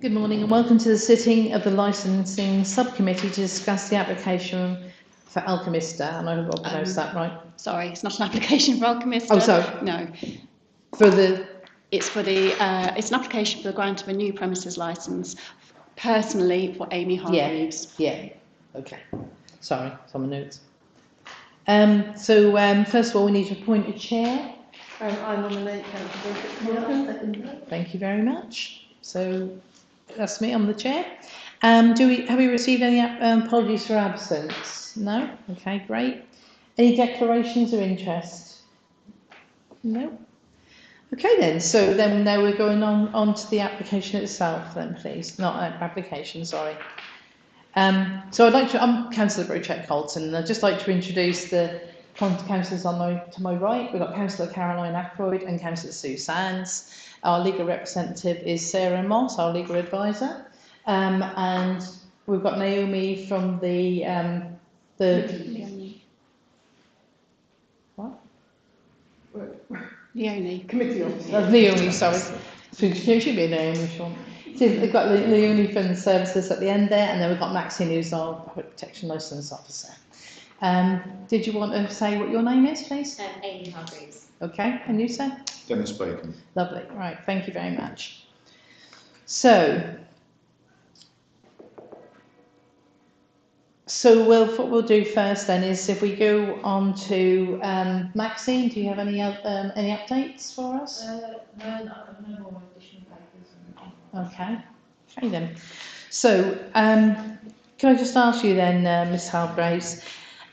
Good morning and welcome to the sitting of the Licensing Subcommittee to discuss the application for Alchemista. And I hope I pronounced that right. Sorry, it's not an application for Alchemista. Oh, sorry. No. It's an application for the grant of a new premises licence, personally for Amy Hargreaves. Yeah. Okay. Sorry, it's on my notes. First of all, we need to appoint a chair. I nominate Councillor. Thank you very much. So that's me, I'm the chair. Have we received any apologies for absence? No? Okay, great. Any declarations of interest? No? Okay then, so then now we're going on to the application itself then, please. Not application, sorry. I'm Councillor Brochette Colton, and I'd just like to introduce the councillors to my right. We've got Councillor Caroline Ackroyd and Councillor Sue Sands. Our legal representative is Sarah Moss, our legal advisor. And we've got Naomi from the what? Leonie. Committee officer. Leonie, sorry. Should be Naomi, Sean. So we've got Leonie from the services at the end there, and then we've got Maxine, who's our protection licence officer. Did you want to say what your name is, please? Amy Hargreaves. Okay, and you, sir? Dennis Bacon. Lovely. Right, thank you very much. So what we'll do first then is if we go on to Maxine, do you have any updates for us? No more additional papers. Okay then. So can I just ask you then, Miss Hargreaves,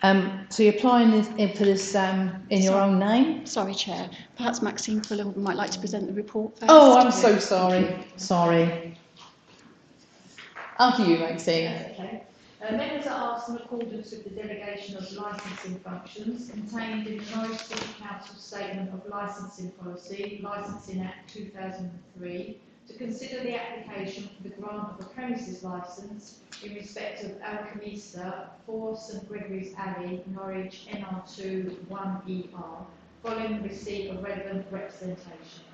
so you're applying for this in your own name? Sorry, Chair. Perhaps Maxine Fuller might like to present the report first. Oh, I'm so sorry. Sorry. After you, Maxine. Okay. Members are asked in accordance with the delegation of licensing functions contained in the Norwich City Council Statement of Licensing Policy, Licensing Act 2003, to consider the application for the grant of a premises licence in respect of Alchemista 4 St Gregory's Alley, Norwich, NR2 1ER, following the receipt of relevant representation.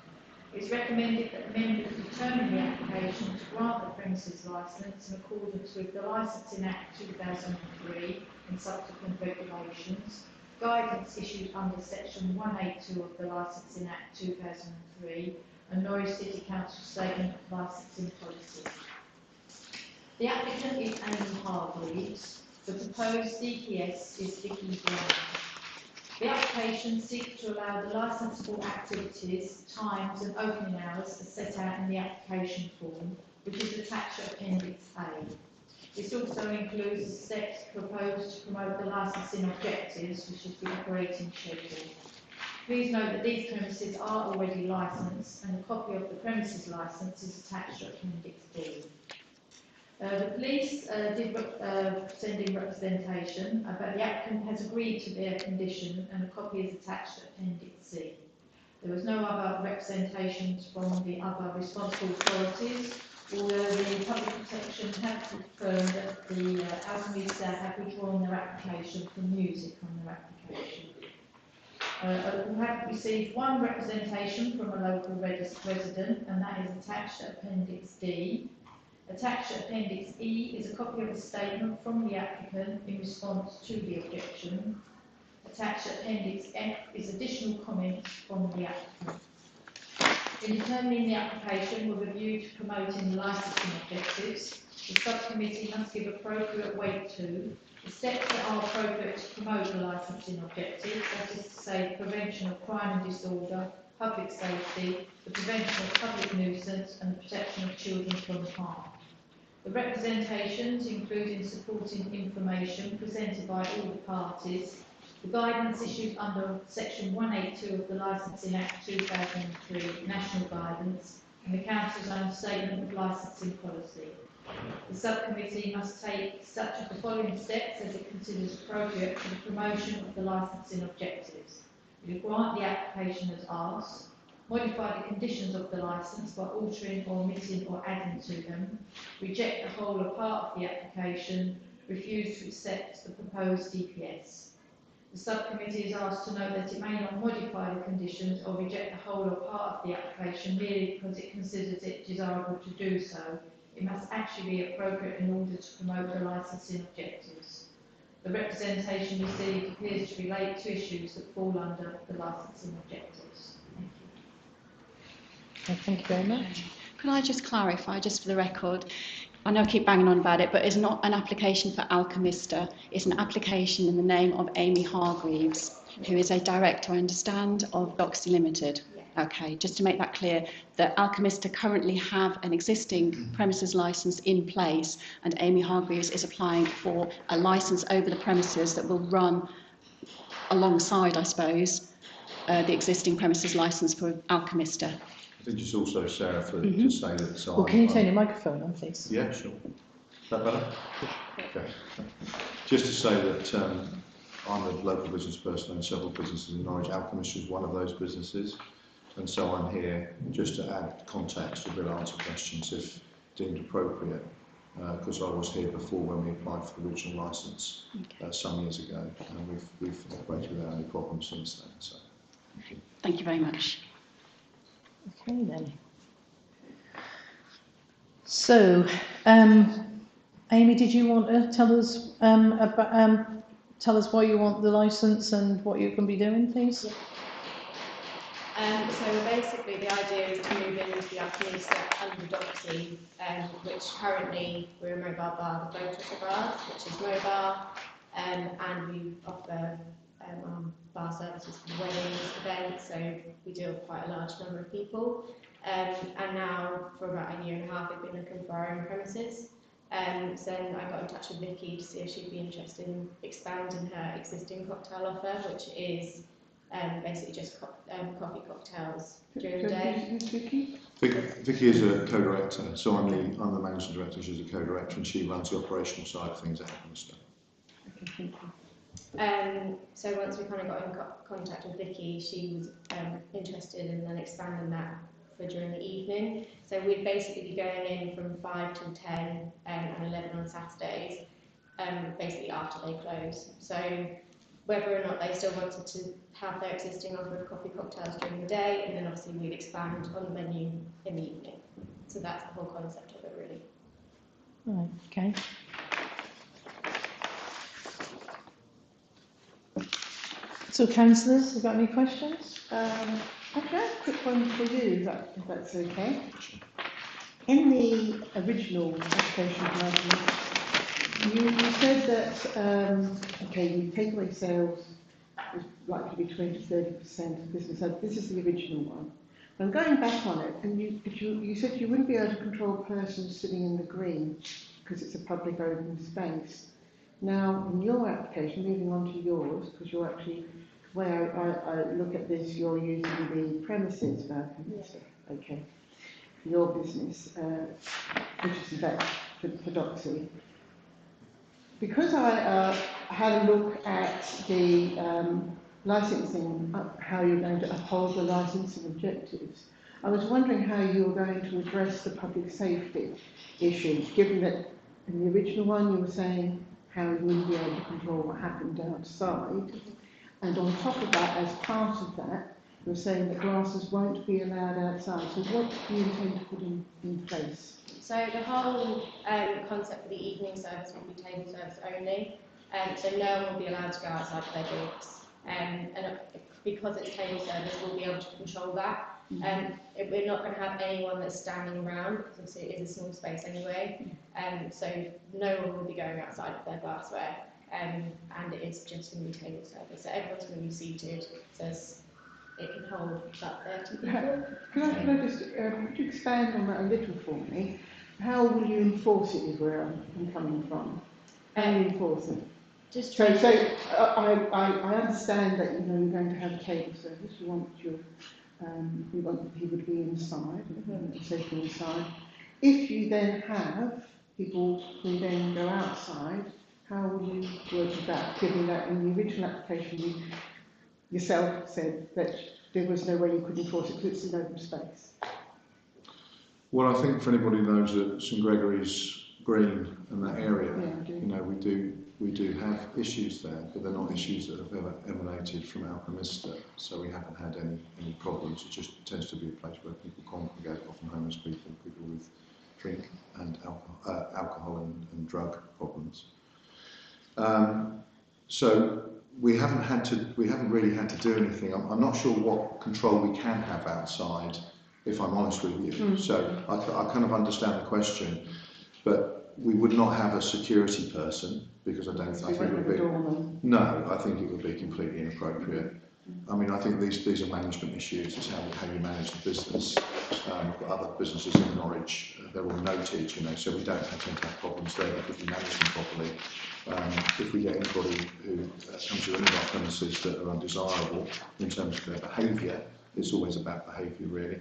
It is recommended that the members determine the application to grant the premises licence in accordance with the Licensing Act 2003 and subsequent regulations, guidance issued under Section 182 of the Licensing Act 2003, and Norwich City Council Statement of Licensing Policy. The applicant is Amy Hargreaves. The proposed DPS is Vicky Brown. The application seeks to allow the licensable activities, times and opening hours as set out in the application form, which is attached to Appendix A. This also includes the steps proposed to promote the licensing objectives, which is the operating schedule. Please note that these premises are already licensed, and a copy of the premises licence is attached to Appendix D. The police did send in representation, but the applicant has agreed to their condition, and a copy is attached to Appendix C. There was no other representations from the other responsible authorities, although the public protection have confirmed that the Alchemista have withdrawn their application for music on their application. We have received one representation from a local resident, and that is attached to Appendix D. Attached to Appendix E is a copy of a statement from the applicant in response to the objection. Attached to Appendix F is additional comments from the applicant. In determining the application with a view to promoting the licensing objectives, the subcommittee must give appropriate weight to the steps that are appropriate to promote the licensing objectives, that is to say, the prevention of crime and disorder, public safety, the prevention of public nuisance, and the protection of children from harm. The representations, including supporting information presented by all the parties, the guidance issued under Section 182 of the Licensing Act 2003, National Guidance, and the Council's own Statement of Licensing Policy. The subcommittee must take such of the following steps as it considers appropriate for the promotion of the licensing objectives. It will grant the application as asked, modify the conditions of the licence by altering or omitting or adding to them, reject the whole or part of the application, refuse to accept the proposed DPS. The subcommittee is asked to note that it may not modify the conditions or reject the whole or part of the application merely because it considers it desirable to do so, It must actually be appropriate in order to promote the licensing objectives. The representation received appears to relate to issues that fall under the licensing objectives. Thank you. Okay, thank you very much. Can I just clarify, just for the record, I know I keep banging on about it, but it's not an application for Alchemista. It's an application in the name of Amy Hargreaves, who is a director, I understand, of Doxy Limited. Okay, just to make that clear, that Alchemista currently have an existing premises licence in place, and Amy Hargreaves is applying for a licence over the premises that will run alongside, I suppose, the existing premises licence for Alchemista. I think it's also, Sarah, to say that... So Well, can you turn your microphone on, please? Yeah, sure. Is that better? Okay. Just to say that I'm a local business person and several businesses in Norwich. Alchemist is one of those businesses. And so I'm here just to add context to be able to answer questions if deemed appropriate, because I was here before when we applied for the original licence some years ago, and we've operated without any problems since then. So, Thank you very much. Okay then. So, Amy, did you want to tell us tell us why you want the licence and what you're going to be doing, please? So basically the idea is to move into the Alchemista under Doxy, which currently we're a mobile bar, the focus of ours, which is mobile, and we offer bar services for weddings, events, so we deal with quite a large number of people. And now for about a year and a half we've been looking for our own premises. So then I got in touch with Vicky to see if she'd be interested in expanding her existing cocktail offer, which is basically just coffee cocktails during the day. Vicky is a co-director, so I'm the managing director, she's a co-director, and she runs the operational side of things at Alchemist. So once we kind of got in contact with Vicky, she was interested in then expanding that for during the evening. So we'd basically be going in from 5 till 10 and 11 on Saturdays, basically after they close. So whether or not they still wanted to have their existing offer of coffee cocktails during the day, and then obviously we'd expand on the menu in the evening. So that's the whole concept of it, really. Right, okay. So, councillors, have you got any questions? Actually, I have a quick one for you, if that's okay. In the original application for you said that, the takeaway sales is likely to be 20 to 30% of business. So this is the original one. I'm going back on it, and you said you wouldn't be able to control persons sitting in the green because it's a public open space. Now, in your application, moving on to yours, because you're actually, the way I look at this, you're using the premises for your business, which is in fact for Doxy. Because I had a look at the licensing, how you're going to uphold the licensing objectives, I was wondering how you were going to address the public safety issue, given that in the original one you were saying how you wouldn't be able to control what happened outside, and on top of that, as part of that, you were saying that glasses won't be allowed outside. So what do you intend to put in place? So the whole concept for the evening service will be table service only, so no one will be allowed to go outside of their doors. And because it's table service, we'll be able to control that. We're not going to have anyone that's standing around, because obviously it is a small space anyway. So no one will be going outside of their glassware, and it is just going to be table service. So everyone's going to be seated, so it can hold about 30 people. Can I just, could you expand on that a little for me? How will you enforce it, is where I'm coming from? How will you enforce it? Just So I understand that you're going to have a table service. You want people to be inside, safely inside. If you then have people who then go outside, how will you work with that? Given that in the original application you yourself said that there was no way you could enforce it because it's an open space. Well, I think for anybody who knows that St Gregory's Green and that area, we do have issues there, but they're not issues that have ever emanated from Alchemista, so we haven't had any problems. It just tends to be a place where people congregate, often homeless people, people with drink and alcohol and drug problems. So we haven't really had to do anything. I'm not sure what control we can have outside, if I'm honest with you. So I kind of understand the question, but we would not have a security person because I think it would be. No, I think it would be completely inappropriate. I mean, I think these are management issues. It's how you manage the business. We've got other businesses in Norwich. They're all noted, so we don't tend to have problems there because we manage them properly. If we get anybody who comes to any of our premises that are undesirable in terms of their behaviour, it's always about behaviour really,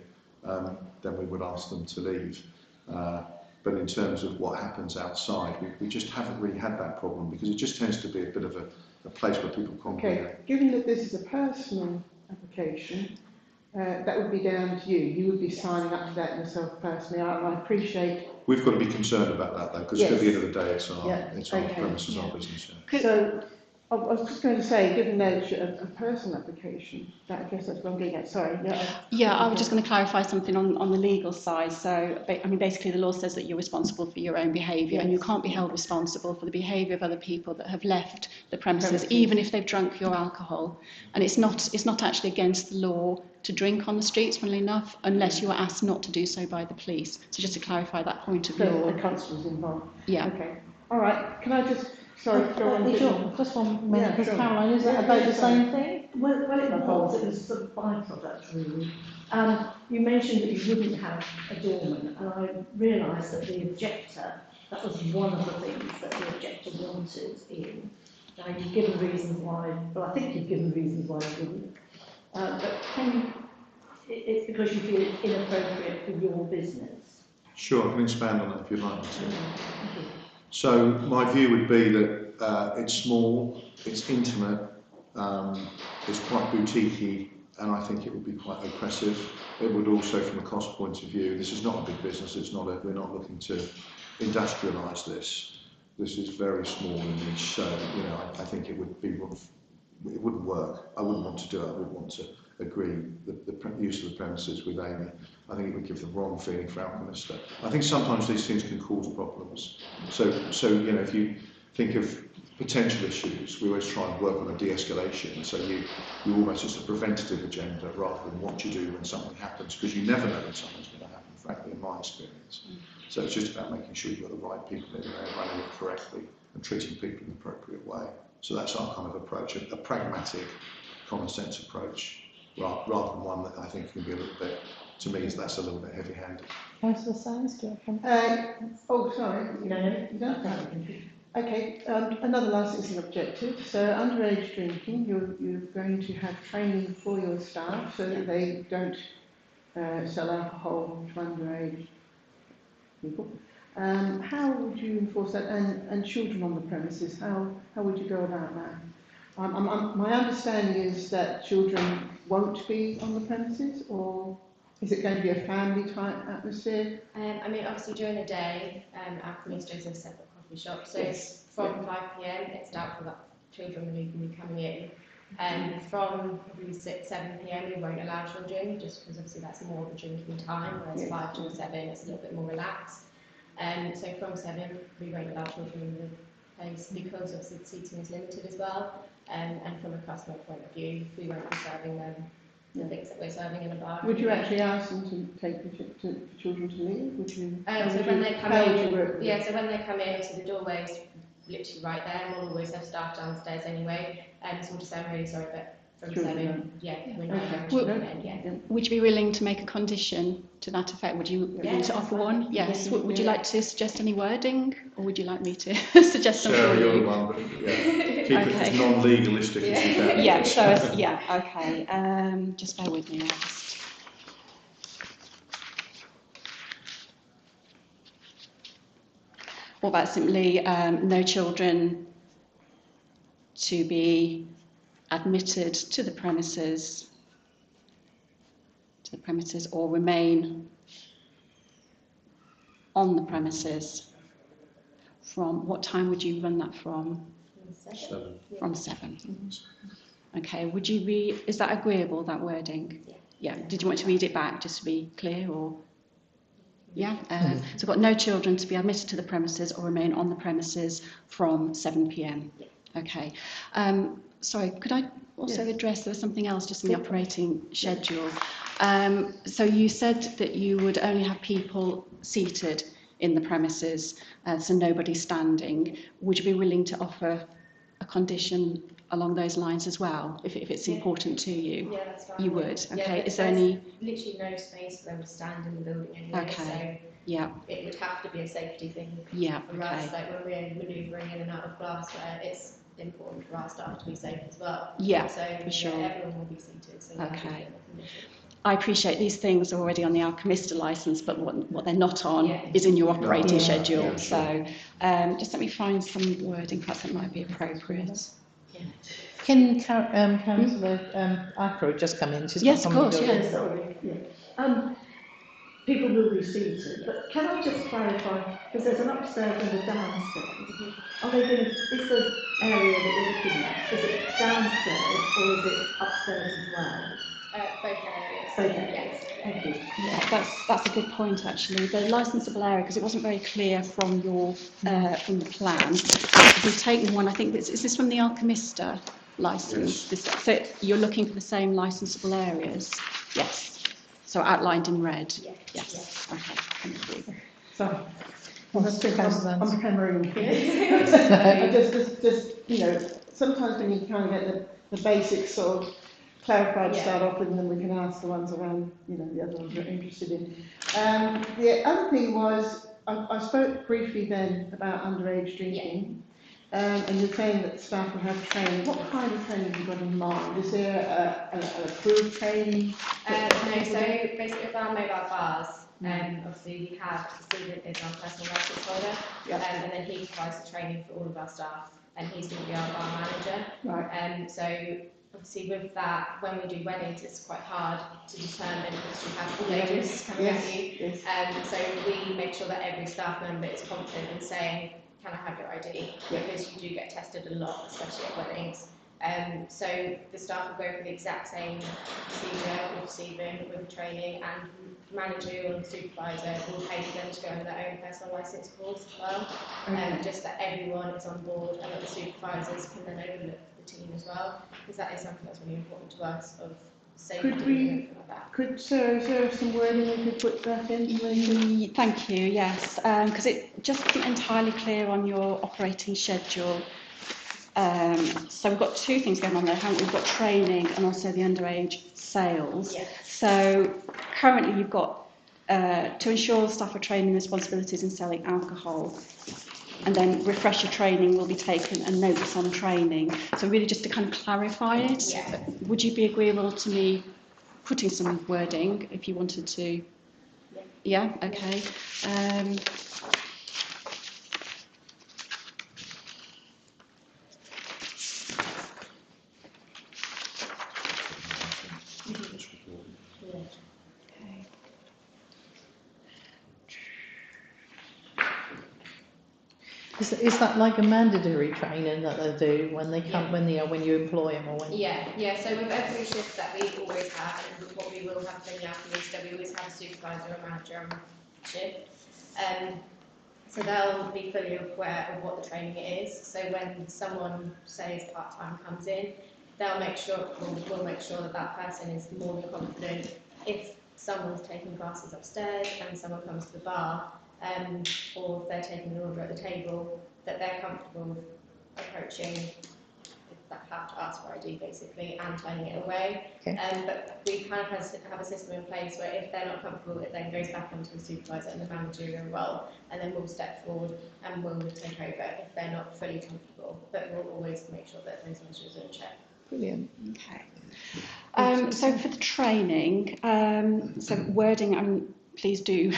then we would ask them to leave. But in terms of what happens outside, we just haven't really had that problem because it just tends to be a bit of a place where people congregate. Okay, given that this is a personal application, that would be down to you. You would be signing up to that yourself personally. I appreciate. We've got to be concerned about that though, because at the end of the day, it's our okay. premises, our business. Yeah. So I was just going to say, given that it's a personal application, I guess that's what I'm getting at. Sorry. I was just going to clarify something on the legal side. So, I mean, basically the law says that you're responsible for your own behaviour, and you can't be held responsible for the behaviour of other people that have left the premises, even if they've drunk your alcohol. And it's not actually against the law to drink on the streets, funnily enough, unless you are asked not to do so by the police. So just to clarify that point of law. The constable's involved. Yeah. Okay. All right. Can I just... Sorry, just 1 minute, because sure. Caroline, is that about the same thing? Well, it was sort of byproduct really. You mentioned that you wouldn't have a doorman, and I realised that the objector, that was one of the things that the objector wanted in. Now you've given reasons why, well I think you've given reasons why you wouldn't, but it's because you feel it's inappropriate for your business. Sure, I can expand on that if you'd like me to. So my view would be that it's small, it's intimate, it's quite boutiquey, and I think it would be quite oppressive. It would also, from a cost point of view, this is not a big business. We're not looking to industrialise this. This is very small and niche. So I think it wouldn't work. I wouldn't want to do it. I would want to agree the use of the premises with Amy. I think it would give the wrong feeling for Alchemista. I think sometimes these things can cause problems. So if you think of potential issues, we always try and work on a de-escalation. So you almost just a preventative agenda rather than what you do when something happens, because you never know when something's going to happen, frankly, in my experience. So it's just about making sure you've got the right people in there, running it correctly and treating people in the appropriate way. So that's our kind of approach, a pragmatic, common sense approach, rather than one that I think can be a little bit, to me, that's a little bit heavy-handed. Councillor Sands, do you have sorry. No, you don't have it. Okay, another licensing objective. So underage drinking, you're going to have training for your staff so that they don't sell alcohol to underage people. How would you enforce that? And children on the premises, how would you go about that? My understanding is that children won't be on the premises, or is it going to be a family type atmosphere? I mean, obviously during the day, Alchemista is a separate coffee shop, so from 5 PM it's doubtful that children will even be coming in. From probably 6, 7 PM we won't allow children, just because obviously that's more of a drinking time, whereas 5 till 7 it's a little bit more relaxed. So from 7 we won't allow children in the place because obviously the seating is limited as well. And from a customer point of view, we won't be serving them the things that we're serving in a bar. Would you actually ask them to take the children to leave? Would you? So when they come in, so when they come in, so the doorway's literally right there, and we'll always have staff downstairs anyway. So we'll just say, I'm really sorry, but from 7, we're not allowing children in. Would you be willing to make a condition to that effect? Would you be able to offer one? Yes. Would you like to suggest any wording, or would you like me to suggest something? Sarah, you're the one, but keep it as non-legalistic as you can. Okay. Just bear with me. What about simply no children to be admitted to the premises or remain on the premises? From what time would you run that from? 7. From 7. Okay, is that agreeable, that wording? Yeah. Did you want to read it back just to be clear, or? Yeah, so we've got no children to be admitted to the premises or remain on the premises from 7 p.m. Okay. Sorry, could I also address, there was something else just in the operating schedule. So you said that you would only have people seated in the premises, so nobody standing. Would you be willing to offer a condition along those lines as well, if it's important to you? Yeah, that's fine. You would, okay. Yeah, Is there any... literally no space for them to stand in the building anyway, Okay. so Yeah. it would have to be a safety thing Yeah, for us, like when we're manoeuvring in and out of glassware, it's important for our staff to be safe as well. Yeah, so for sure. everyone will be seated, so that would be Okay. a condition. I appreciate these things are already on the Alchemista licence, but what they're not on is in your operating schedule. Yeah, sure. So just let me find some wording, perhaps that might be appropriate. Can Councillor Ackroyd just come in? She's got Yes, of something course, to do. yes. Sorry, yeah. People will be seated, but can I just clarify, because there's an upstairs and a downstairs, are they going to, is the area that we're looking at, is it downstairs or is it upstairs as well? Both areas. Both areas. Yes. Thank you. Yeah, that's a good point actually. The licensable area, because it wasn't very clear from your from the plan. We've taken one. I think is this from the Alchemista licence? Yes. So you're looking for the same licensable areas? Yes. So outlined in red. Yes. Okay. Thank you. Sorry. I'm hammering. No. Just you know, sometimes when you kind of get the basics sort of clarified to start off with, and then we can ask the ones around, you know, the other ones we're interested in. The other thing was, I spoke briefly then about underage drinking, and you're saying that staff will have training. What kind of training have you got in mind? Is there an approved training? No, so basically with our mobile bars, obviously we have Stephen is our personal license holder, and then he provides the training for all of our staff, and he's going to be our bar manager. Right. So obviously with that, when we do weddings, it's quite hard to determine because you have all ages coming at you. Yes. So we make sure that every staff member is confident in saying, can I have your ID? Because you do get tested a lot, especially at weddings. So the staff will go through the exact same procedure with Stephen, with the training, and manager and supervisor will pay for them to go on their own personal licence course as well. Just that everyone is on board and that the supervisors can then overlook the team as well, because that is something that's really important to us of safety and everything like that. Sarah, is there some wording we could put that in? Thank you, yes, because it just wasn't entirely clear on your operating schedule. So we've got two things going on there, haven't we? We've got training and also the underage sales. Yes. So currently you've got to ensure staff are trained in responsibilities in selling alcohol, and then refresher training will be taken and notes on training. So really just to kind of clarify it, would you be agreeable to me putting some wording if you wanted to? Yeah, okay. Is that like a mandatory training that they do when they come when you employ them or when? Yeah. So with every shift that we always have, and what we will have in the Alchemista, we always have a supervisor or manager on shift. So they'll be fully aware of what the training is. So when someone, say, part-time comes in, we'll make sure that that person is more than confident. If someone's taking classes upstairs and someone comes to the bar, or if they're taking an order at the table, that they're comfortable with approaching, that have to ask for ID basically, and turning it away. But we kind of have a system in place where if they're not comfortable, it then goes back onto the supervisor and the managerial role, and then we'll step forward and we'll take over if they're not fully comfortable. But we'll always make sure that those measures are in check. Brilliant. Okay. So for the training, so wording, and please do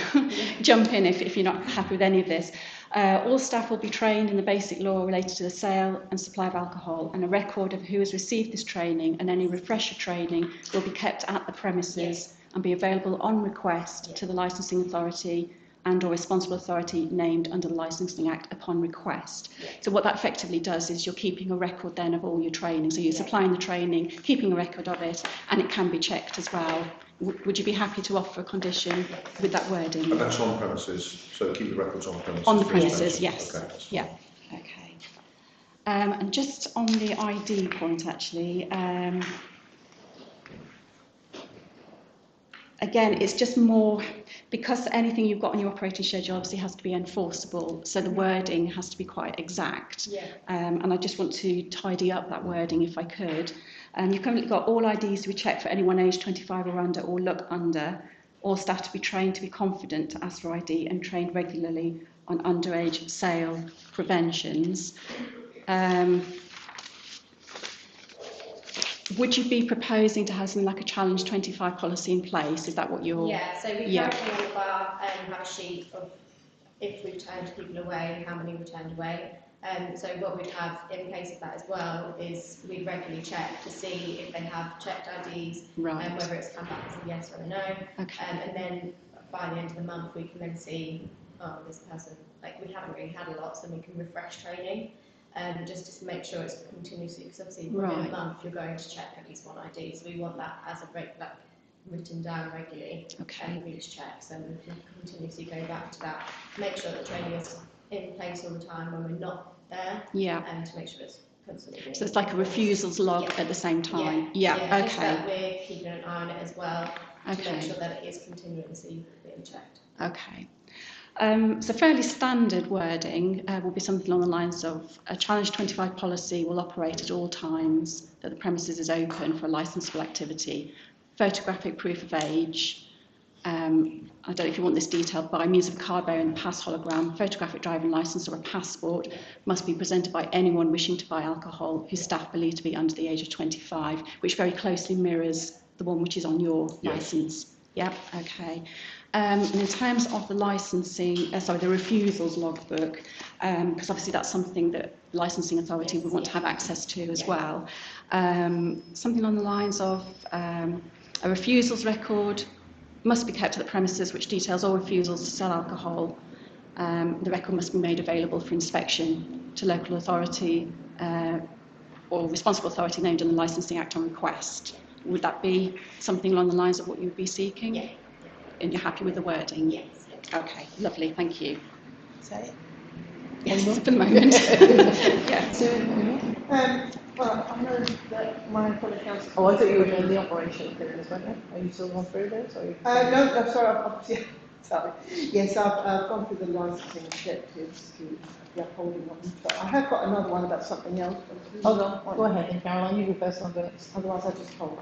jump in if you're not happy with any of this. All staff will be trained in the basic law related to the sale and supply of alcohol, and a record of who has received this training and any refresher training will be kept at the premises and be available on request to the licensing authority and or responsible authority named under the Licensing Act upon request. Yeah. So what that effectively does is you're keeping a record then of all your training. So you're Yeah. supplying the training, keeping a record of it, and it can be checked as well. Would you be happy to offer a condition with that wording? And that's on premises, so keep the records on premises. On the for premises, extension. yes. Okay, that's fine. Yeah. Okay. And just on the ID point, actually, again, it's just more, because anything you've got on your operating schedule obviously has to be enforceable, so the wording has to be quite exact. Yeah. And I just want to tidy up that wording if I could. You've currently got all IDs to be checked for anyone aged 25 or under or look under, all staff to be trained to be confident to ask for ID and trained regularly on underage sale preventions. Would you be proposing to have something like a Challenge 25 policy in place? Is that what you're... Yeah, so we Yeah. currently on the bar have a sheet of if we returned people away and how many returned away. So what we'd have in place of that as well is we'd regularly check to see if they have checked IDs, Right. whether it's come back as a yes or a no. Okay. And then by the end of the month we can then see, oh, this person, like we haven't really had a lot, so we can refresh training. Just to make sure it's continuously, because obviously within Right. a month you're going to check at least one ID, so we want that as a written down regularly. Okay. And each check, so we can continuously go back to that, make sure that training is in place all the time when we're not there, Yeah. and to make sure it's constantly being. So it's like a refusals log Yeah. at the same time? Just Okay. that we're keeping an eye on it as well, to Okay. make sure that it is continuously being checked. Okay. So fairly standard wording will be something along the lines of a Challenge 25 policy will operate at all times that the premises is open for a licensable activity. Photographic proof of age. I don't know if you want this detailed, by means of a card bearing the pass hologram, photographic driving licence or a passport must be presented by anyone wishing to buy alcohol whose staff believe to be under the age of 25, which very closely mirrors the one which is on your licence. Yeah, okay. And in terms of the the refusals logbook, because obviously that's something that licensing authority would want to have access to as well. Something on the lines of a refusals record must be kept at the premises which details all refusals to sell alcohol. The record must be made available for inspection to local authority or responsible authority named in the Licensing Act on request. Would that be something along the lines of what you would be seeking? Yeah. And you're happy with the wording? Yes. Okay, lovely, thank you. Is that it? Yes, for the moment. Yeah. So, Well, I know that my fellow councillors... oh, I thought you were doing the operational figures, weren't you? Are you still going through those? Or are you... No, I'm sorry, sorry. Yes, I've gone through the licensing objectives to the upholding of them, but I have got another one about something else. Hold on, go ahead then, Caroline, you go first on this. Otherwise I'll just hold.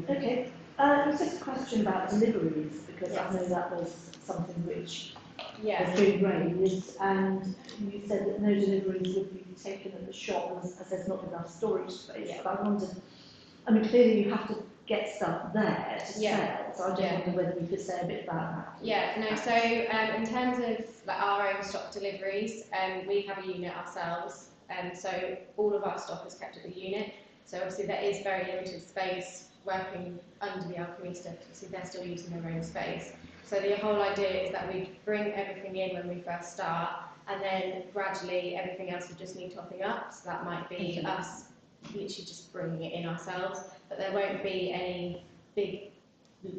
Okay, it was just a question about deliveries, because I know Yes. that was something which Yeah. was being raised, and you said that no deliveries would be taken at the shop as there's not enough storage space. Yeah. But I wondered, I mean, clearly you have to get stuff there to Yeah. sell, so I just Yeah. wondered whether you could say a bit about that. Yeah, no, so in terms of like our own stock deliveries, we have a unit ourselves, so all of our stock is kept at the unit. So obviously there is very limited space working under the Alchemista, obviously they're still using their own space. So the whole idea is that we bring everything in when we first start, and then gradually everything else will just need topping up. So that might be us literally just bringing it in ourselves, but there won't be any big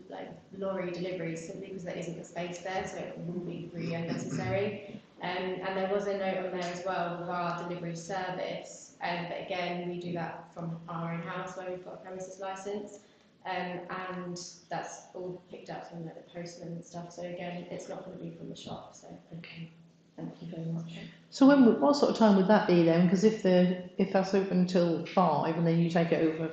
like lorry deliveries simply because there isn't the space there, so it wouldn't be really unnecessary. And there was a note on there as well of our delivery service, but again we do that from our own house where we've got a premises licence, and that's all picked up from like, the postman and stuff. So again, it's not going to be from the shop. So Okay, thank you very much. So what sort of time would that be then? Because if that's open until 5 and then you take it over,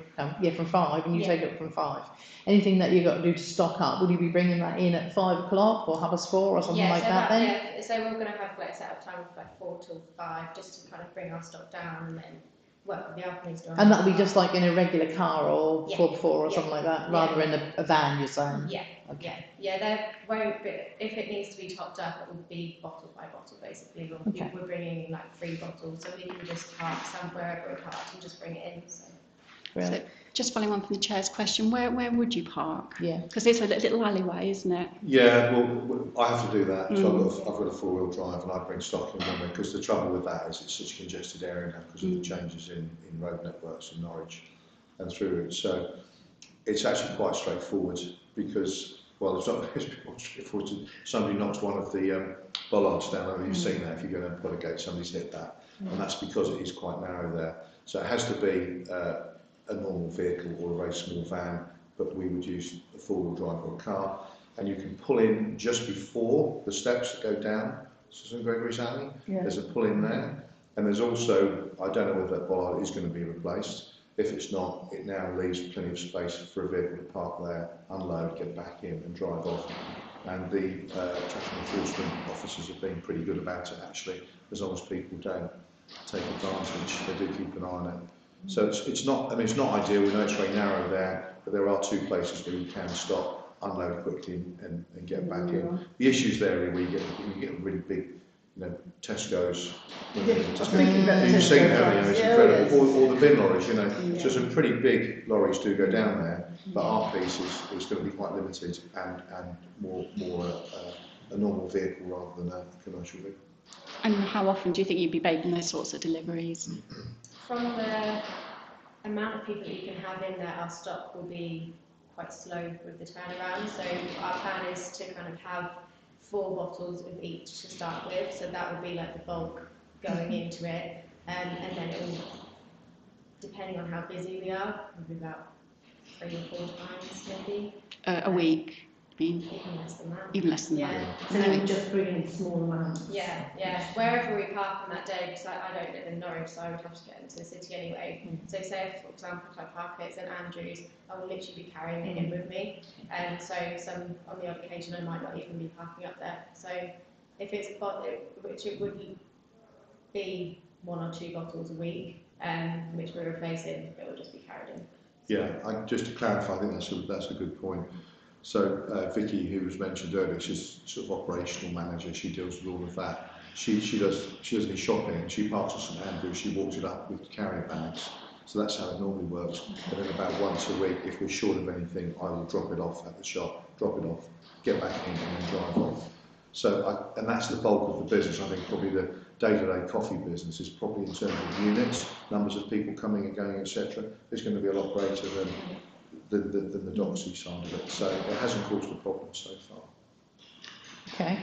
from 5 and you take it up from 5, anything that you've got to do to stock up, will you be bringing that in at 5 o'clock or 4:30 or something like that then? Yeah, so we're going to have like set up time of like 4 till 5 just to kind of bring our stock down and then work with the Alchemista. And that'll be just like in a regular car or Yeah. 4x4 or something like that, rather in a van, you're saying? Yeah, Okay. yeah. There won't be, if it needs to be topped up, it will be bottle by bottle basically. Okay. We're bringing in like 3 bottles, so we can just park somewhere wherever we park and just bring it in. So. Brilliant. Just following on from the chair's question, where would you park? Yeah. Because it's a little alleyway, isn't it? Yeah, well, I have to do that. So I've got a four-wheel drive, and I bring stock in one way, because the trouble with that is it's such a congested area now because of the changes in road networks in Norwich and through it. So it's actually quite straightforward, because, well, it's not it's more straightforward. Somebody knocks one of the bollards down. I mean, you've seen that. If you're going to put a gate, somebody's hit that, and that's because it is quite narrow there. So it has to be a normal vehicle or a very small van, but we would use a four-wheel drive or a car. And you can pull in just before the steps that go down St Gregory's Alley. Yeah. There's a pull in there, and there's also, I don't know whether that bollard is going to be replaced. If it's not, it now leaves plenty of space for a vehicle to park there, unload, get back in and drive off. And the traffic enforcement officers have been pretty good about it, actually, as long as people don't take advantage. They do keep an eye on it. So it's not, I mean, it's not ideal. We know it's very narrow there, but there are two places where you can stop, unload quickly and get back in. The issues there are where you get really big, you know, Tesco's. You've seen it, haven't you? It's incredible. Or the bin lorries, you know. So some pretty big lorries do go down there, but our piece is going to be quite limited and more a normal vehicle rather than a commercial vehicle. And how often do you think you'd be making those sorts of deliveries? From the amount of people that you can have in there, our stock will be quite slow with the turnaround. So our plan is to kind of have 4 bottles of each to start with. So that would be like the bulk going into it. And then it will, depending on how busy we are, maybe about 3 or 4 times maybe. A week? Even less than that. Even less than Yeah. So you would just bring in small amounts? Yeah. Wherever we park on that day, because I don't live in Norwich, so I would have to get into the city anyway. So say, for example, if I park at St Andrews, I will literally be carrying it in with me. And so on the odd occasion, I might not even be parking up there. So if it's which it would be 1 or 2 bottles a week, which we're replacing, it will just be carried in. Yeah, just to clarify, I think that's a good point. So Vicky, who was mentioned earlier, she's sort of operational manager. She deals with all of that. She does any shopping. She parks at St Andrews. She walks it up with carrier bags. So that's how it normally works. And then about once a week, if we're short of anything, I will drop it off at the shop, get back in, and then drive off. So and that's the bulk of the business. I think probably the day-to-day coffee business is probably in terms of units, numbers of people coming and going, etc. It's going to be a lot greater than the Doxy side of it. So it hasn't caused a problem so far. Okay.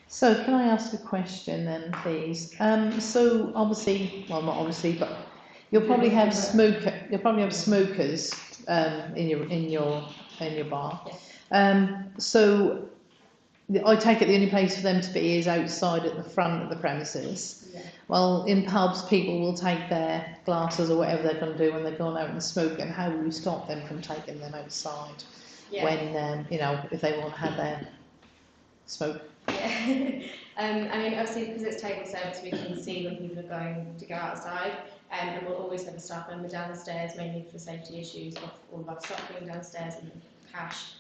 So can I ask a question then, please? So obviously, well, not obviously, but you'll probably have smokers in your bar. So I take it the only place for them to be is outside at the front of the premises. Yeah. Well, in pubs, people will take their glasses or whatever they're going to do when they're going out and smoke. And how will you stop them from taking them outside when if they want to have their smoke? Yeah. I mean, obviously, because it's table service, we can see when people are going to go outside. And we'll always have a staff member downstairs, mainly for safety issues of all of our stock being downstairs and cash.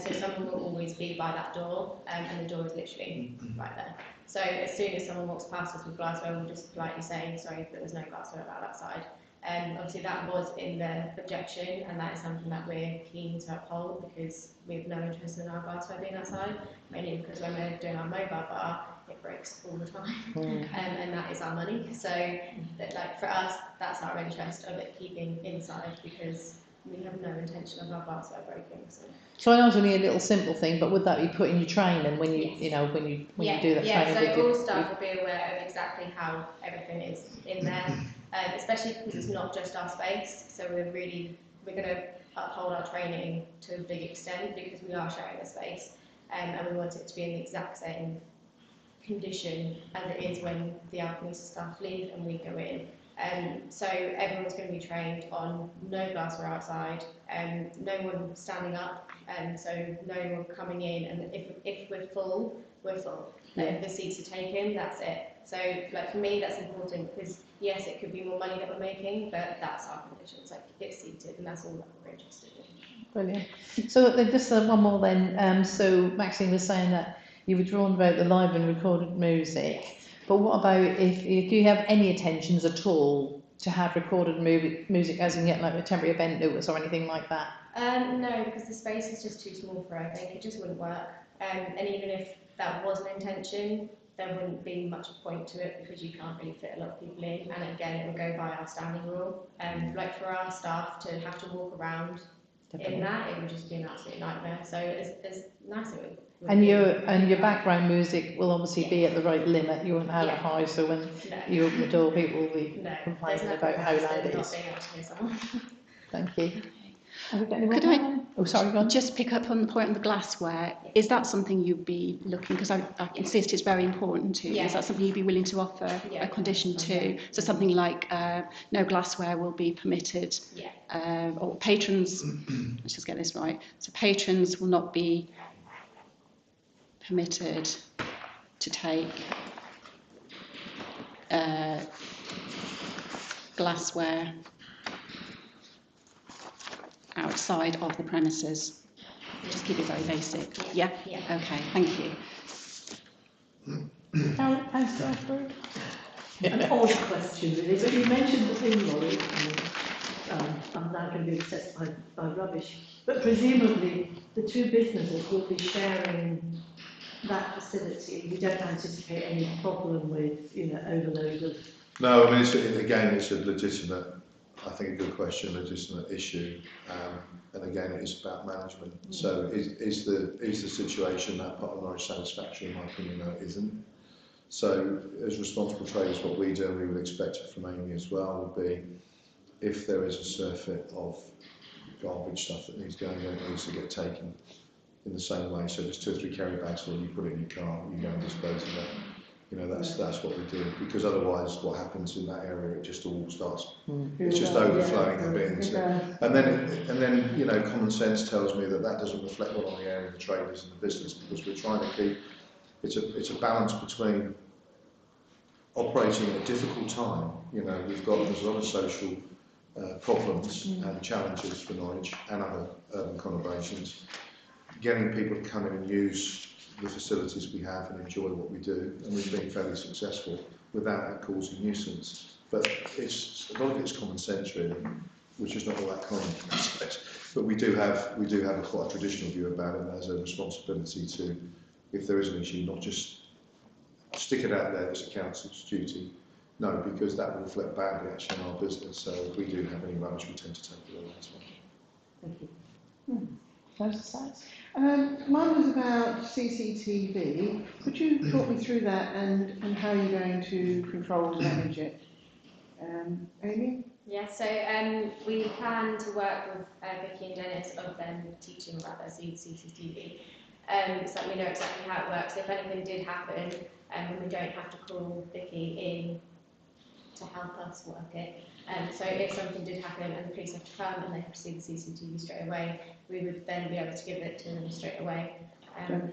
So someone will always be by that door, and the door is literally right there. So as soon as someone walks past us with glassware, we'll just politely say, sorry, there was no glassware allowed outside. Obviously that was in the objection, and that is something that we're keen to uphold because we have no interest in our glassware being outside, mainly because when we're doing our mobile bar, it breaks all the time, and that is our money. So that, for us, that's our interest of it keeping inside because we have no intention of our glassware breaking. So I know it's only a little simple thing, but would that be put in your training when you you do that training? Yeah, so all staff will be aware of exactly how everything is in there, especially because it's not just our space. So we're going to uphold our training to a big extent because we are sharing a space, and we want it to be in the exact same condition as it is when the Alchemist staff leave and we go in. So everyone's going to be trained on no glassware outside, no one standing up, so no one coming in, and if we're full, we're full. If the seats are taken, that's it. So for me, that's important because yes, it could be more money that we're making, but that's our conditions. It's seated, and that's all that we're interested in. Brilliant. So just one more then. So Maxine was saying that you were drawn about the live and recorded music. But what about if you have any attentions at all to have recorded music as in get like a temporary event notice or anything like that? No, because the space is just too small for it. I think it just wouldn't work. And even if that was an intention, there wouldn't be much point to it because you can't really fit a lot of people in. And again, it would go by our standing rule. Like for our staff to have to walk around in that, it would just be an absolute nightmare. So as nice as it would. And your background music will obviously be at the right limit. You won't have it high, so when you open the door, people will be complaining about how loud it is. Thank you. Have we got any more? Could I Oh, sorry, go on. just pick up on the point on the glassware? Is that something you'd be looking, because I insist it's very important to you, is that something you'd be willing to offer a condition to? So something like no glassware will be permitted, or patrons, let's just get this right, so patrons will not be permitted to take glassware outside of the premises. Just keep it very basic. Yeah? Okay, thank you. Thanks, Joshua. An odd question really, but you mentioned the bin lorry, and I'm now going to be obsessed by rubbish, but presumably the two businesses will be sharing that facility. You don't anticipate any problem with, overload of... No, I mean, it's a legitimate, I think a good question, legitimate issue, and again, it is about management. So is the situation that part of Norwich satisfactory? In my opinion, no, it isn't. So as responsible traders, what we do, and we would expect it from Amy as well, would be if there is a surfeit of garbage stuff that needs going, it needs to get taken in the same way. So if there's 2 or 3 carry bags full, you put it in your car, you go and dispose of it. That's what we do, because otherwise what happens in that area, it just all starts, it's just overflowing the bins. And then common sense tells me that doesn't reflect well on the area of the traders and the business, because we're trying to keep, it's a balance between operating at a difficult time. There's a lot of social problems and challenges for Norwich and other urban conurbations. Getting people to come in and use the facilities we have and enjoy what we do, and we've been fairly successful without it causing nuisance. But a lot of it's common sense really, which is not all that common. But we do have a quite traditional view about it, and there's a responsibility to, if there is an issue, not just stick it out there as a council's duty. No, because that will reflect badly actually on our business. So if we do have any rubbish, we tend to take it away as well. Thank you. Mine was about CCTV. Could you talk me through that and how you're going to control and manage it? Amy? Yeah, so we plan to work with Vicky and Dennis of them teaching about their CCTV, so that we know exactly how it works. If anything did happen, we don't have to call Vicky in to help us work it. So if something did happen and the police have to come and they have to see the CCTV straight away, we would then be able to give it to them straight away.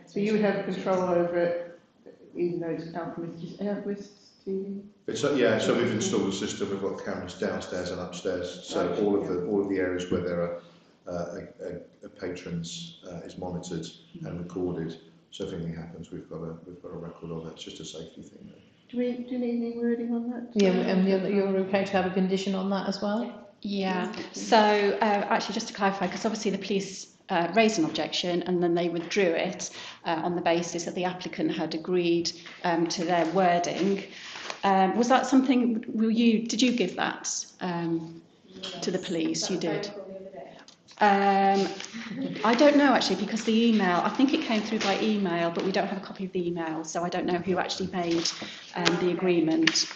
So you would have control over it, even though it's Alchemist TV? So we've installed a system. We've got cameras downstairs and upstairs. So all of the areas where there are patrons is monitored and recorded. So if anything happens, we've got a record of it. It's just a safety thing. Do you need any wording on that? Yeah, and you're okay to have a condition on that as well? Yeah, so actually just to clarify, because obviously the police raised an objection and then they withdrew it on the basis that the applicant had agreed to their wording. Was that something, did you give that to the police? You did. I don't know actually, because the email, I think it came through by email, but we don't have a copy of the email, so I don't know who actually made the agreement.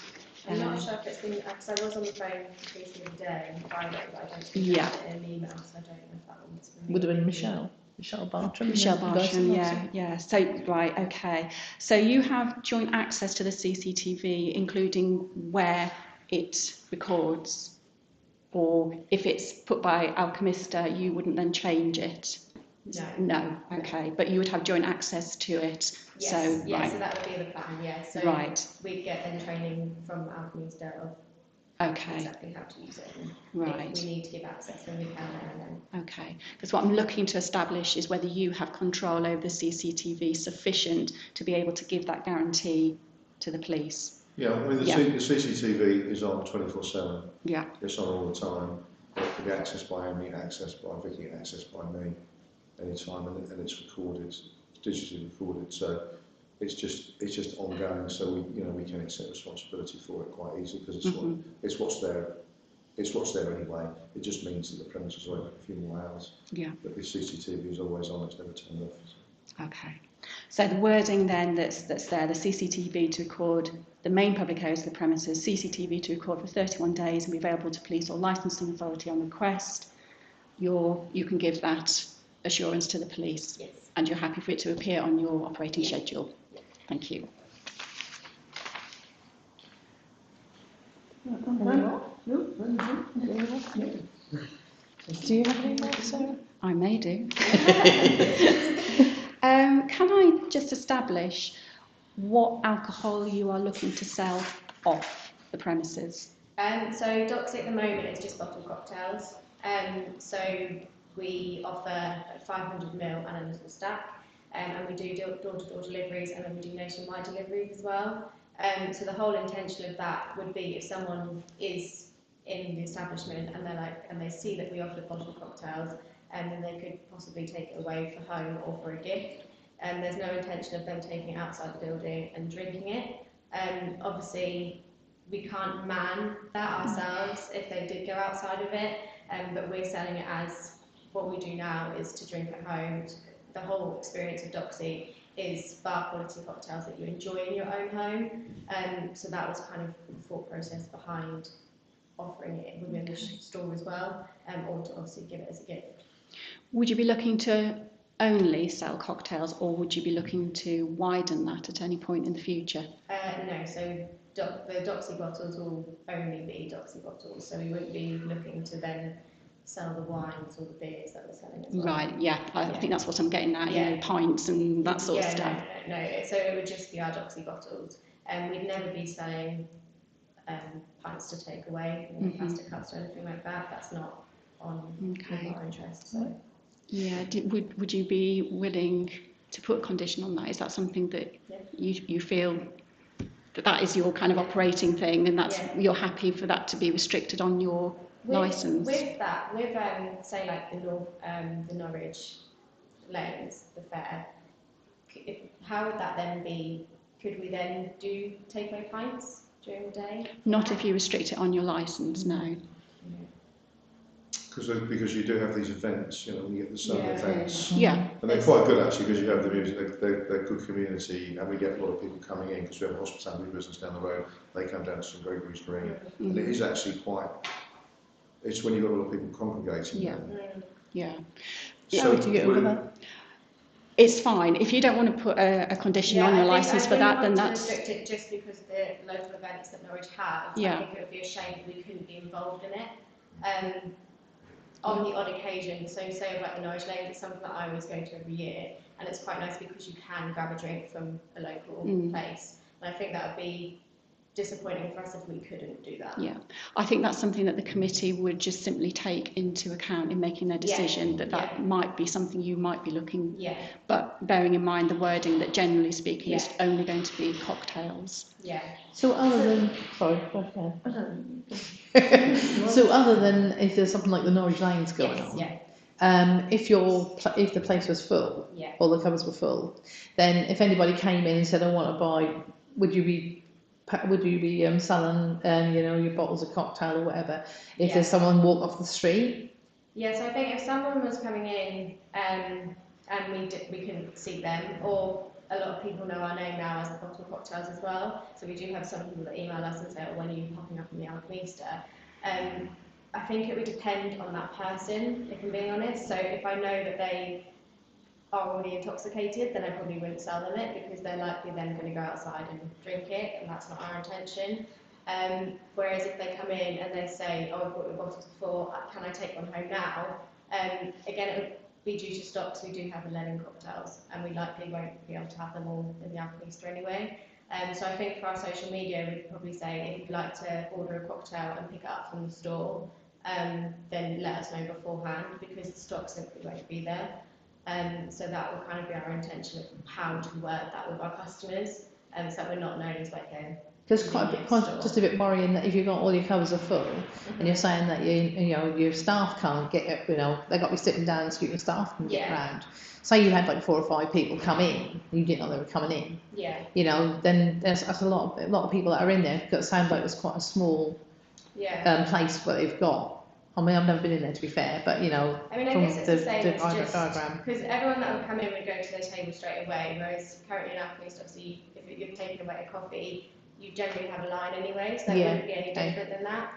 I'm not sure if it's been, because I was on the phone the other day on Friday, but I don't think I had it in an email, so I don't know if that one's been. Would have been Michelle Bartram. Michelle Bartram, yeah. So, right, okay. So you have joint access to the CCTV, including where it records, or if it's put by Alchemista, you wouldn't then change it? No, okay. But you would have joint access to it? Yes, so, yeah, right. So that would be the plan, yeah. So right. We'd get then training from Alchemista of exactly how to use it. And right. if we need to give access, then we can there and then. Okay, because what I'm looking to establish is whether you have control over the CCTV sufficient to be able to give that guarantee to the police. Yeah, I mean, the, Yeah. the CCTV is on 24/7. Yeah. It's on all the time. It can be accessed by Amy, accessed by Vicky, accessed by me anytime, and it's recorded, it's digitally recorded. So it's just ongoing. So we can accept responsibility for it quite easily because it's what's there. It's what's there anyway. It just means that the premises are open a few more hours. Yeah. But the CCTV is always on. It's never turned off. Okay. So the wording then that's there, the CCTV to record the main public areas of the premises, CCTV to record for 31 days and be available to police or licensing authority on request. You can give that assurance to the police. Yes. And you're happy for it to appear on your operating schedule. Thank you. Do you have any more, Sarah? I may do. Can I just establish what alcohol you are looking to sell off the premises? So Doxy at the moment is just bottled cocktails. So we offer 500ml and a little stack, and we do door-to-door deliveries, and then we do nationwide deliveries as well. So the whole intention of that would be if someone is in the establishment and they see that we offer bottled cocktails, then they could possibly take it away for home or for a gift. There's no intention of them taking it outside the building and drinking it. Obviously, we can't man that ourselves if they did go outside of it, but we're selling it as what we do now is to drink at home. The whole experience of Doxy is bar quality cocktails that you enjoy in your own home. So that was kind of the thought process behind offering it within the store as well, or to obviously give it as a gift. Would you be looking to only sell cocktails, or would you be looking to widen that at any point in the future? No, so the Doxy bottles will only be Doxy bottles, so we wouldn't be looking to then sell the wines or the beers that we're selling as well. Right, yeah, I think that's what I'm getting at, you know, pints and that sort of stuff. No, so it would just be our Doxy bottles, and we'd never be selling pints to take away, plastic cups or anything like that. That's not on our interest. So. Yeah, would you be willing to put a condition on that? Is that something that you feel that is your kind of operating thing, and that's you're happy for that to be restricted on your licence? With that, with say like the Norwich lanes, the fair, how would that then be? Could we then do takeaway pints during the day? Not if you restrict it on your licence, no. Because you do have these events, you get the summer events. Yeah. And they're quite good actually, because you have the music, they're good community, and we get a lot of people coming in because we have a hospitality business down the road. They come down to St Gregory's Green, and it is actually it's when you've got a lot of people congregating. Yeah. So how would you get over that? It's fine. If you don't want to put a condition on your licence for that, then that's... I restrict it just because of the local events that Norwich has. I think it would be a shame if we couldn't be involved in it. On the odd occasion, so say about the Norwich Lane, it's something that I always go to every year, and it's quite nice because you can grab a drink from a local place, and I think that would be disappointing for us if we couldn't do that. Yeah, I think that's something that the committee would just simply take into account in making their decision, that might be something you might be looking, but bearing in mind the wording that generally speaking is only going to be cocktails. So other than, sorry, go ahead. So other than if there's something like the Norwich Lanes going on, if the place was full, all the cupboards were full, then if anybody came in and said, I want to buy, would you be selling your bottles of cocktail or whatever if there's someone walk off the street? So I think if someone was coming in and we couldn't see them, or a lot of people know our name now as the Bottle Cocktails as well, so we do have some people that email us and say, when are you popping up in the Alchemista? I think it would depend on that person, if I'm being honest. So if I know that they are already intoxicated, then I probably wouldn't sell them it, because they're likely then going to go outside and drink it, and that's not our intention. Whereas if they come in and they say, I've bought your bottles before, can I take one home now? Again, it would be due to stock, so we do have 11 cocktails, and we likely won't be able to have them all in the Alchemista anyway. So I think for our social media, we'd probably say if you'd like to order a cocktail and pick it up from the store, then let us know beforehand, because the stock simply won't be there. So that will kind of be our intention of how to work that with our customers, so that we're not known as like Because just a bit worrying that if you've got all your covers are full, and you're saying that you know your staff can't get, you know, they've got to be sitting down so your staff can get round. Say you had like 4 or 5 people come in, you didn't know they were coming in. Yeah. You know, then that's a lot of people that are in there. Because it sounds like it's quite a small place where they've got. I mean, I've never been in there to be fair, but you know, I mean, I from guess it's the same as just diagram. because everyone that would come in would go to their table straight away, whereas currently in Alchemist, obviously, if you're taking away a coffee, you generally have a line anyway, so it wouldn't be any different than that.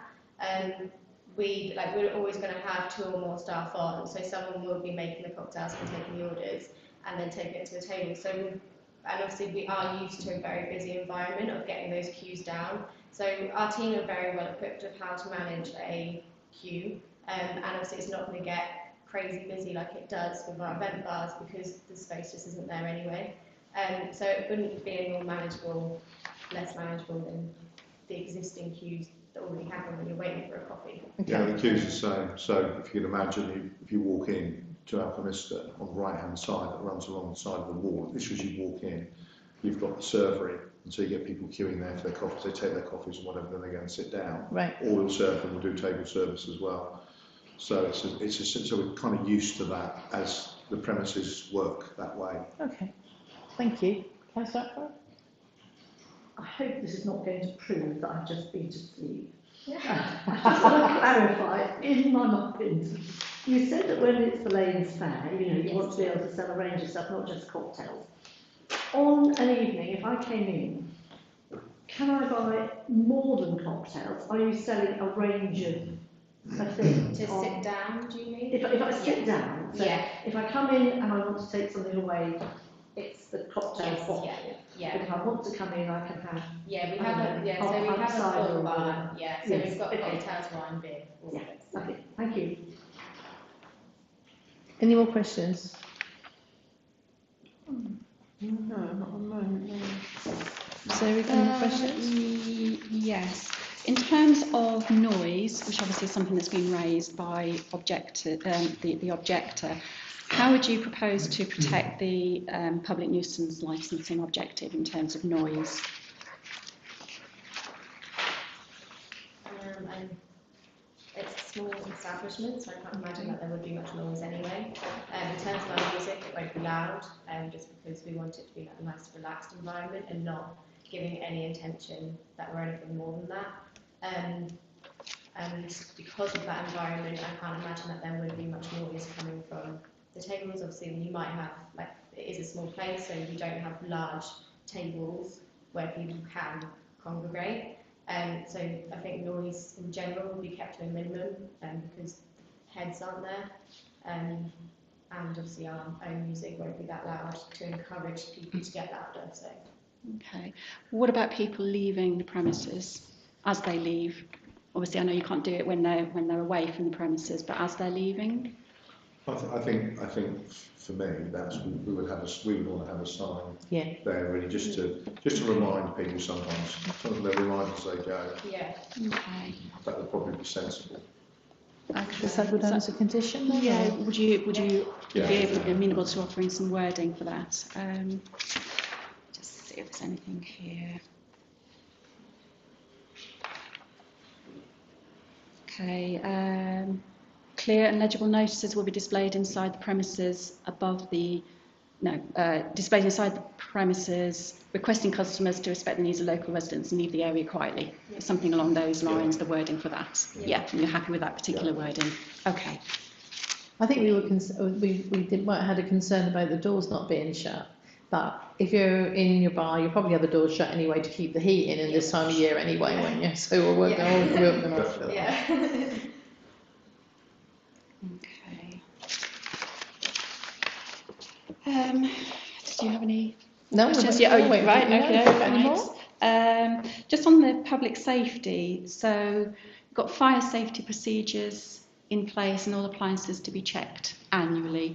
We're always going to have 2 or more staff on, so someone will be making the cocktails and taking the orders, and then taking it to the table. So, and obviously we are used to a very busy environment of getting those queues down. So our team are very well equipped of how to manage a queue, and obviously it's not going to get crazy busy like it does with our event bars because the space just isn't there anyway. So it wouldn't be any more manageable, less manageable than the existing queues that already happen when you're waiting for a coffee. Okay. Yeah, the queue's the same. So if you can imagine, if you walk in to Alchemista on the right-hand side that runs along the side of the wall, literally as you walk in, you've got the server in, and so you get people queuing there for their coffees. They take their coffees and whatever, then they go and sit down. Right. Or we'll serve them, we'll do table service as well. So so we're kind of used to that as the premises work that way. Okay. Thank you. Councillor Ackroyd? I hope this is not going to prove that I've just been to sleep. I just want to clarify, in my muffins, you said that when it's the Lanes Fair, you know, you want to be able to sell a range of stuff, not just cocktails. On an evening, if I came in, can I buy more than cocktails? Are you selling a range of things? To sit down, do you mean? If I sit down, so if I come in and I want to take something away, it's the cocktail bottle. But if I want to come in, I can have. Yeah, we have a so we have a full bar. Yeah, so we've got cocktails, wine, beer. Yeah, lovely. Thank you. Any more questions? No, not at the moment, no. Sarah, any more questions? Yes. In terms of noise, which obviously is something that's been raised by the objector, how would you propose to protect the public nuisance licensing objective in terms of noise? It's a small establishment, so I can't imagine that there would be much noise anyway. In terms of our music, it won't be loud, just because we want it to be like a nice, relaxed environment and not giving any intention that we're anything more than that. And because of that environment, I can't imagine that there would be much noise coming from the tables. Obviously, you might have, like, it is a small place, so you don't have large tables where people can congregate. So I think noise in general will be kept to a minimum because heads aren't there. And obviously our own music won't be that loud to encourage people to get louder. So. Okay. What about people leaving the premises as they leave? Obviously, I know you can't do it when they're away from the premises, but as they're leaving. I think for me we would want to have a sign there really just to remind people sometimes. Sometimes they remind as they go. Yeah. Okay. That would probably be sensible. Does that go down as a condition? Then, yeah. or? Would you be amenable to offering some wording for that? Just see if there's anything here. Okay. Clear and legible notices will be displayed inside the premises displayed inside the premises, requesting customers to respect the needs of local residents and leave the area quietly. Yeah. Something along those lines, the wording for that. Yeah, and you're happy with that particular wording? Okay. I think we had a concern about the doors not being shut. But if you're in your bar, you'll probably have the doors shut anyway to keep the heat in this time of year anyway, won't you? So we'll work on that. Yeah. Okay. Do you have any questions? Just on the public safety, so you've got fire safety procedures in place and all appliances to be checked annually.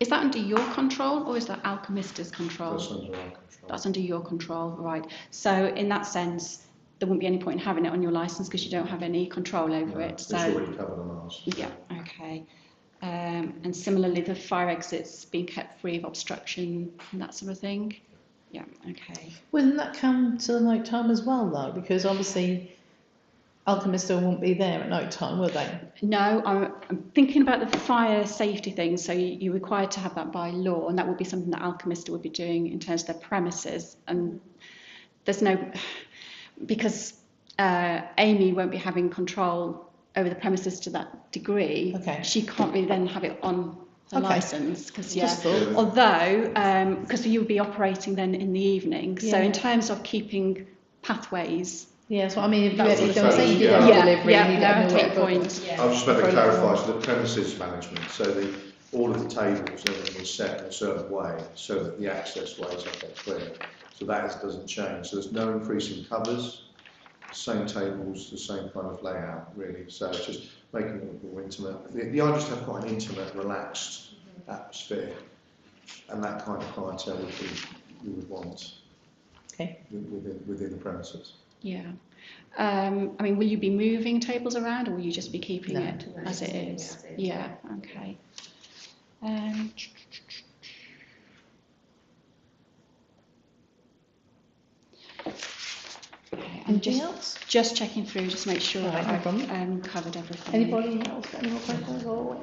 Is that under your control or is that Alchemista's control? That's under our control. That's under your control, right. So in that sense, there wouldn't be any point in having it on your licence because you don't have any control over it. So it's already covered on ours. Yeah, okay. And similarly, the fire exits being kept free of obstruction and that sort of thing? Yeah, okay. Wouldn't that come to the night time as well, though? Because obviously Alchemista won't be there at night time, will they? No, I'm thinking about the fire safety thing. So you're required to have that by law, and that would be something that Alchemista would be doing in terms of their premises. And there's no, because Amy won't be having control over the premises to that degree. Okay. She can't really then have it on the Okay. licence because Just thought. although because you'll be operating then in the evening. So Yeah. in terms of keeping pathways. Yeah, so I mean, if you That's if what you it say is. you did Yeah. have Yeah, delivery, yeah, you no, don't I know take what your book. point. I was just about to Probably clarify, not. so the premises management, so all of the tables and everything is set in a certain way so that the access ways are kept clear. So that doesn't change. So there's no increase in covers, same tables, the same kind of layout really. So it's just making it more intimate. The idea is to have quite an intimate, relaxed atmosphere, and that kind of clientele we would want. Okay. Within the premises. Yeah. I mean, will you be moving tables around, or will you just be keeping No. it as it is? Yeah. Okay. Okay, I'm Anything else? just checking through, just to make sure All right, that no I've problem. covered everything. Anybody else got any more questions? Or,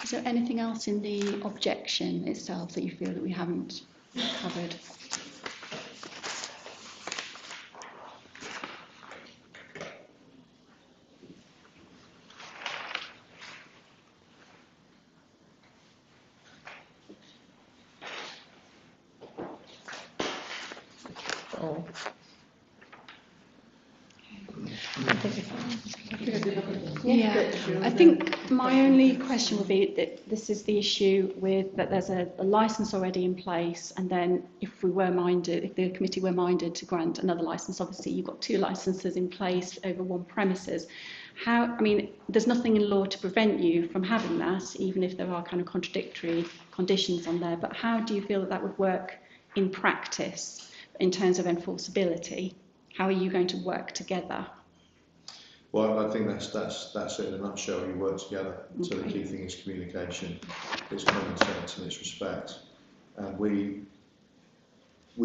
Is there anything else in the objection itself that you feel that we haven't covered? or Yeah, I think my only question would be that this is the issue with that there's a licence already in place, and then if we were minded, if the committee were minded to grant another licence, obviously you've got 2 licences in place over 1 premises. How, I mean, there's nothing in law to prevent you from having that, even if there are kind of contradictory conditions on there, but how do you feel that that would work in practice in terms of enforceability? How are you going to work together? Well, I think that's it in a nutshell. You work together. So the key thing is communication, it's common sense, and it's respect. And we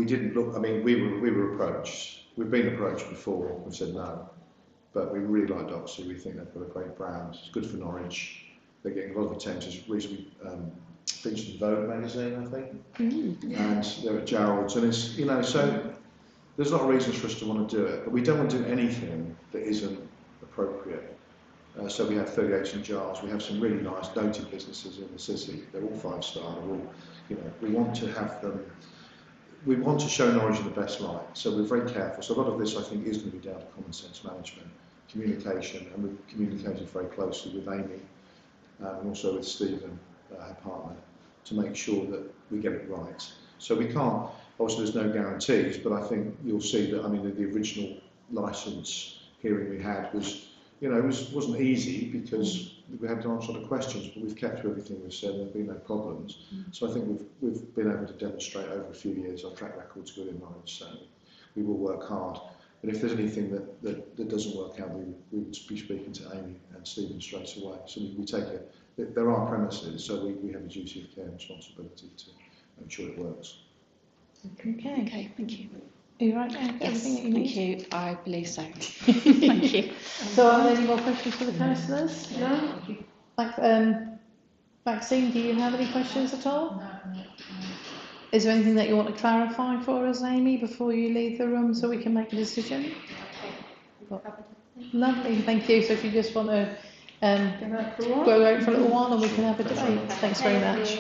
didn't look. I mean, we were approached. We've been approached before. We've said no, but we really like Doxy. We think they've got a great brand. It's good for Norwich. They're getting a lot of attention. It's recently featured in Vogue magazine, I think, and they're at Gerald's. And it's so there's a lot of reasons for us to want to do it, but we don't want to do anything that isn't appropriate. So we have 38 St Giles. We have some really nice noted businesses in the city. They're all 5-star. They're all, we want to have them. We want to show Norwich in the best light. So we're very careful. So a lot of this, I think, is going to be down to common sense management, communication, and we've communicated very closely with Amy and also with Stephen, her partner, to make sure that we get it right. So we can't. Obviously, there's no guarantees, but I think you'll see that. I mean, the original licence hearing we had was, wasn't easy because we had to answer a lot of questions, but we've kept to everything we've said and there's been no problems. So I think we've been able to demonstrate over a few years our track record's good in Norwich, so we will work hard. But if there's anything that doesn't work out, we would be speaking to Amy and Stephen straight away. So we take there are premises, so we have a duty of care and responsibility to make sure it works. okay. Thank you. Are you right there? Got Yes, everything that you need? thank you. I believe so. Thank you. So are there any more questions for the councillors? No? Maxine, do you have any questions at all? No. Is there anything that you want to clarify for us, Amy, before you leave the room so we can make a decision? Lovely, thank you. So if you just want to go out for a little while and we can have a debate. Thanks very much.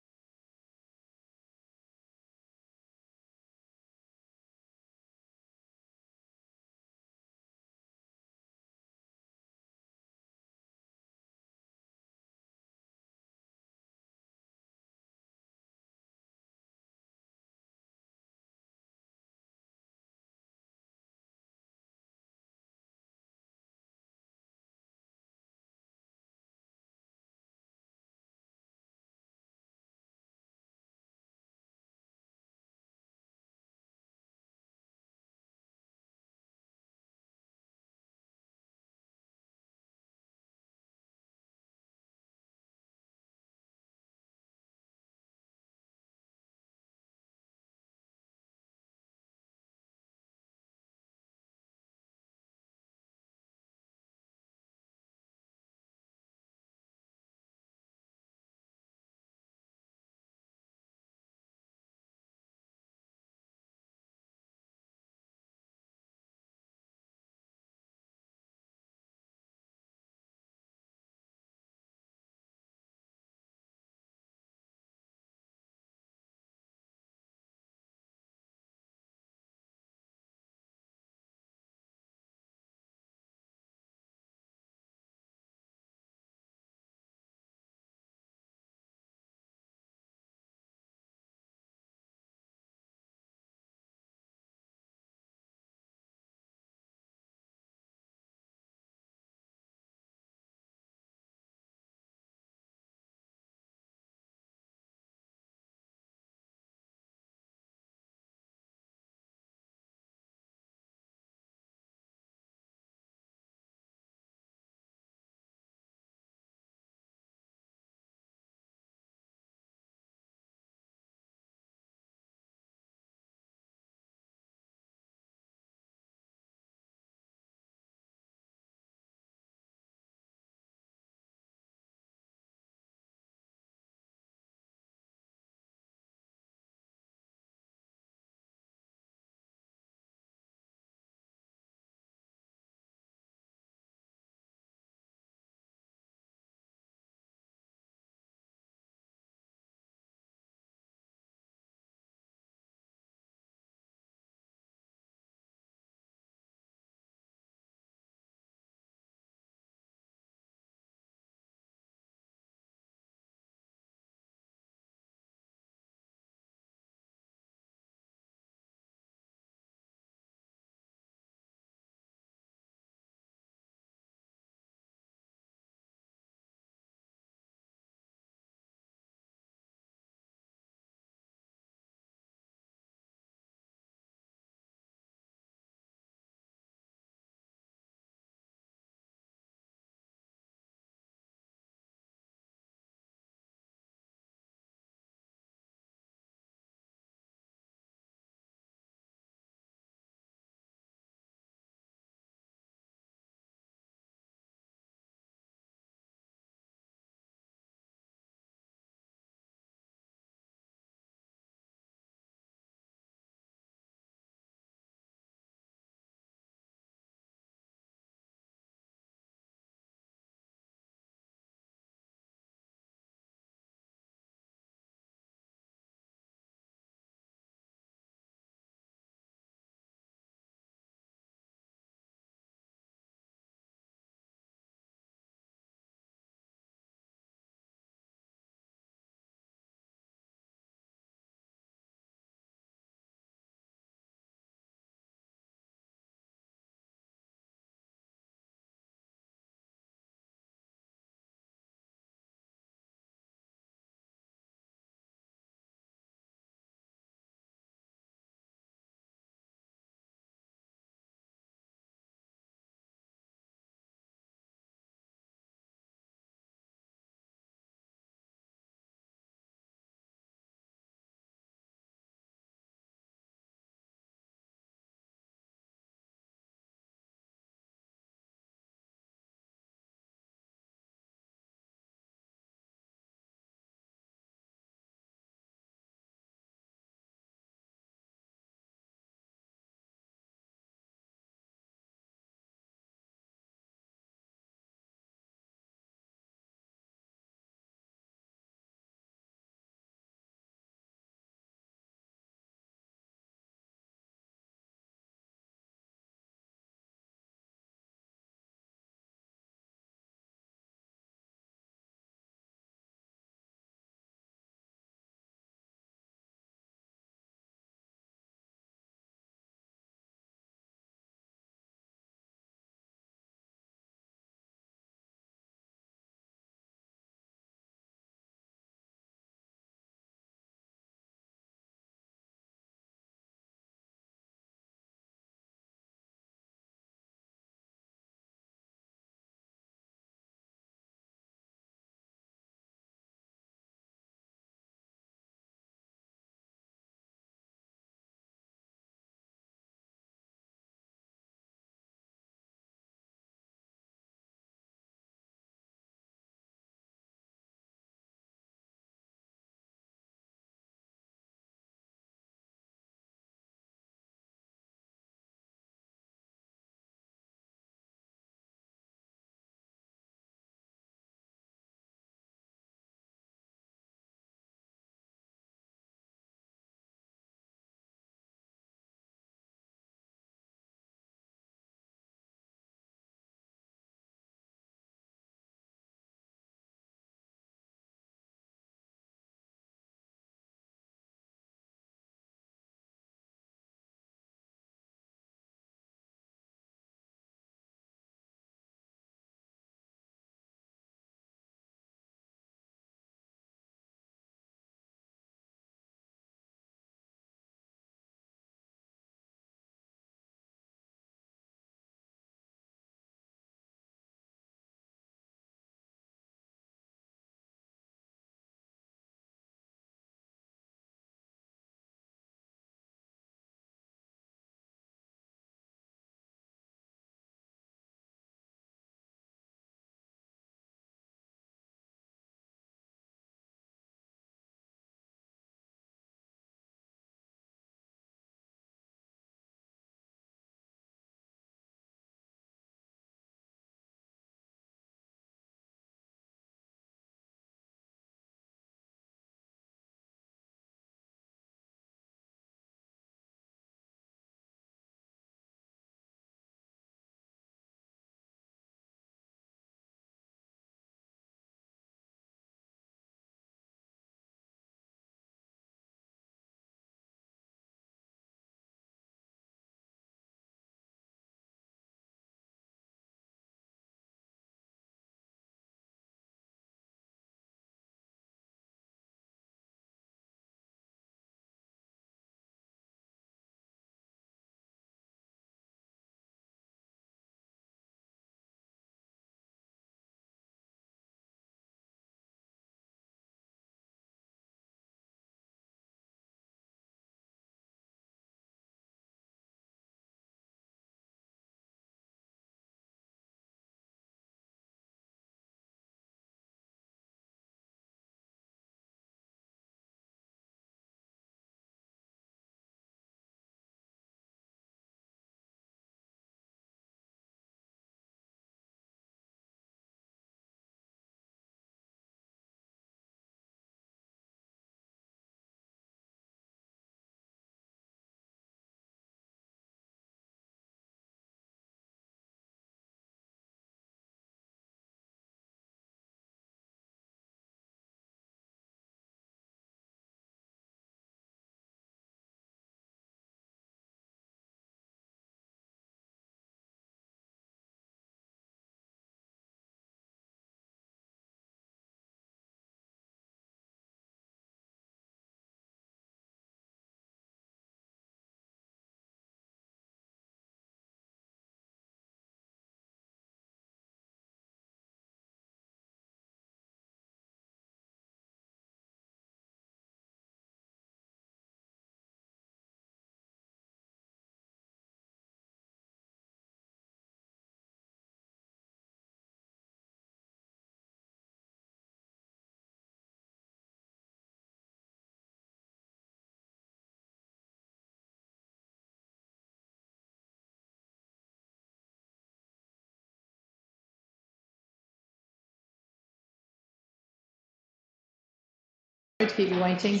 To keep you waiting.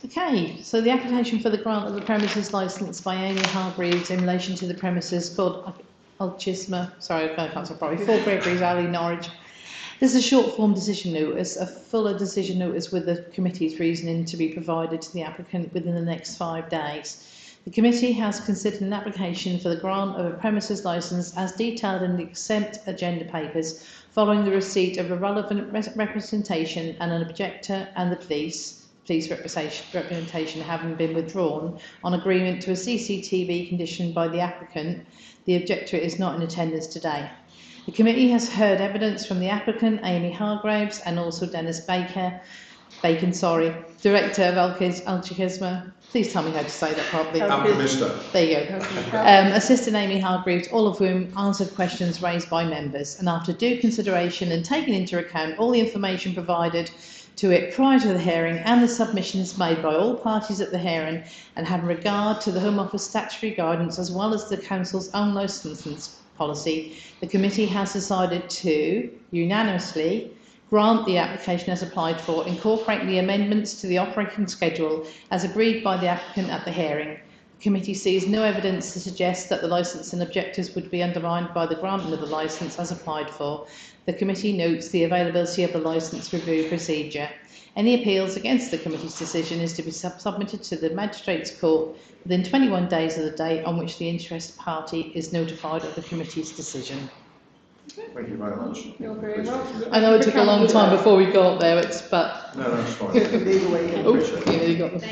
Okay, so the application for the grant of the premises licence by Amy Hargreaves in relation to the premises called Alchisma, sorry, I can't say properly, 4 Gregory's Alley, Norwich. This is a short form decision notice. A fuller decision notice with the committee's reasoning to be provided to the applicant within the next 5 days. The committee has considered an application for the grant of a premises licence as detailed in the exempt agenda papers following the receipt of a relevant representation and an objector and the police representation having been withdrawn on agreement to a CCTV condition by the applicant. The objector is not in attendance today. The committee has heard evidence from the applicant, Amy Hargreaves, and also Dennis Bacon, Director of Alchisma. Please tell me how to say that properly. Alchemista. There you go. Assistant Amy Hargreaves, all of whom answered questions raised by members. And after due consideration and taking into account all the information provided to it prior to the hearing and the submissions made by all parties at the hearing, and having regard to the Home Office statutory guidance as well as the Council's own licence policy, the committee has decided to unanimously grant the application as applied for, incorporating the amendments to the operating schedule as agreed by the applicant at the hearing. The committee sees no evidence to suggest that the licence and objectives would be undermined by the granting of the licence as applied for. The committee notes the availability of the licence review procedure. Any appeals against the committee's decision is to be submitted to the Magistrates' Court within 21 days of the date on which the interested party is notified of the committee's decision. Thank you very much. You're very welcome. I know it took a long time before we got there, but No, that's fine. Either way, oh, you got them.